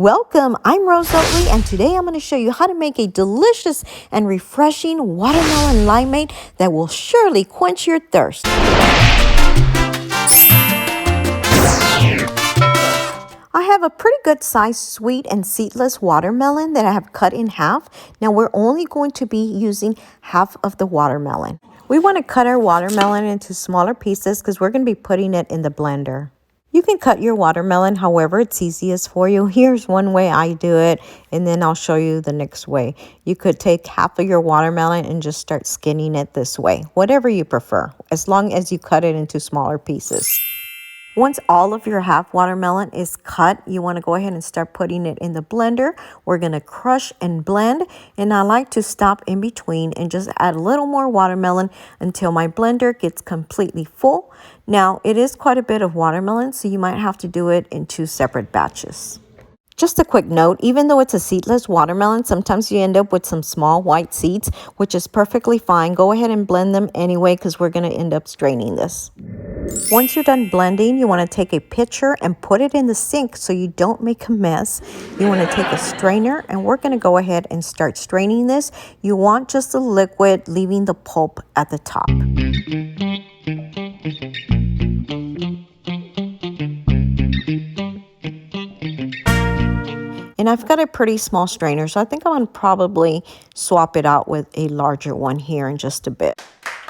Welcome, I'm Rose Oatley, and today I'm going to show you how to make a delicious and refreshing watermelon limeade that will surely quench your thirst. I have a pretty good sized sweet and seedless watermelon that I have cut in half. Now we're only going to be using half of the watermelon. We want to cut our watermelon into smaller pieces because we're going to be putting it in the blender. You can cut your watermelon however it's easiest for you. Here's one way I do it, and then I'll show you the next way. You could take half of your watermelon and just start skinning it this way, whatever you prefer, as long as you cut it into smaller pieces. Once all of your half watermelon is cut, you want to go ahead and start putting it in the blender. We're going to crush and blend, and I like to stop in between and just add a little more watermelon until my blender gets completely full. Now, it is quite a bit of watermelon, so you might have to do it in 2 separate batches. Just a quick note, even though it's a seedless watermelon, sometimes you end up with some small white seeds, which is perfectly fine. Go ahead and blend them anyway because we're going to end up straining this. Once you're done blending, you want to take a pitcher and put it in the sink so you don't make a mess. You want to take a strainer, and we're going to go ahead and start straining this. You want just the liquid, leaving the pulp at the top. And I've got a pretty small strainer, so I think I'm going to probably swap it out with a larger one here in just a bit.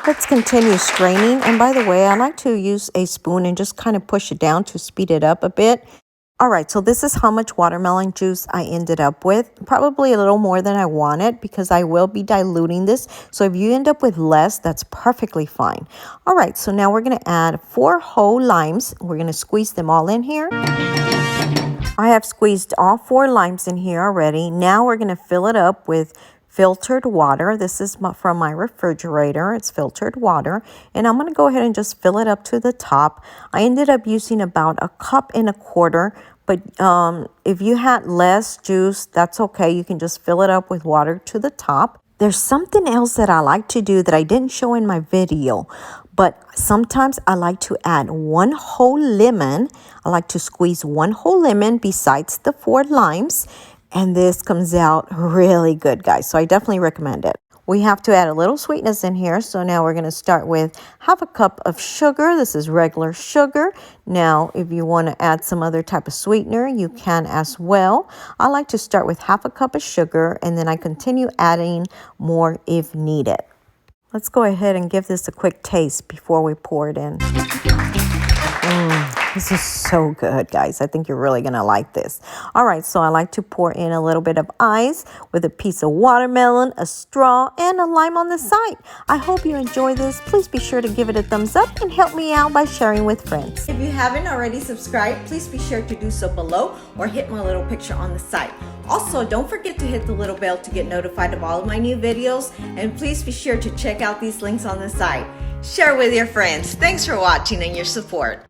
Let's continue straining. And by the way, I like to use a spoon and just kind of push it down to speed it up a bit. All right, so this is how much watermelon juice I ended up with. Probably a little more than I wanted because I will be diluting this. So if you end up with less, that's perfectly fine. All right, so now we're going to add 4 whole limes. We're going to squeeze them all in here. I have squeezed all 4 limes in here already. Now we're going to fill it up with filtered water. This is from my refrigerator. It's filtered water. And I'm going to go ahead and just fill it up to the top. I ended up using about 1.25 cups. But if you had less juice, that's okay. You can just fill it up with water to the top. There's something else that I like to do that I didn't show in my video, but sometimes I like to add 1 whole lemon. I like to squeeze 1 whole lemon besides the 4 limes, and this comes out really good, guys. So I definitely recommend it. We have to add a little sweetness in here. So now we're going to start with 1/2 cup of sugar. This is regular sugar. Now, if you want to add some other type of sweetener, you can as well. I like to start with 1/2 cup of sugar, and then I continue adding more if needed. Let's go ahead and give this a quick taste before we pour it in. This is so good, guys. I think you're really going to like this. All right, so I like to pour in a little bit of ice with a piece of watermelon, a straw, and a lime on the side. I hope you enjoy this. Please be sure to give it a thumbs up and help me out by sharing with friends. If you haven't already subscribed, please be sure to do so below or hit my little picture on the side. Also, don't forget to hit the little bell to get notified of all of my new videos. And please be sure to check out these links on the side. Share with your friends. Thanks for watching and your support.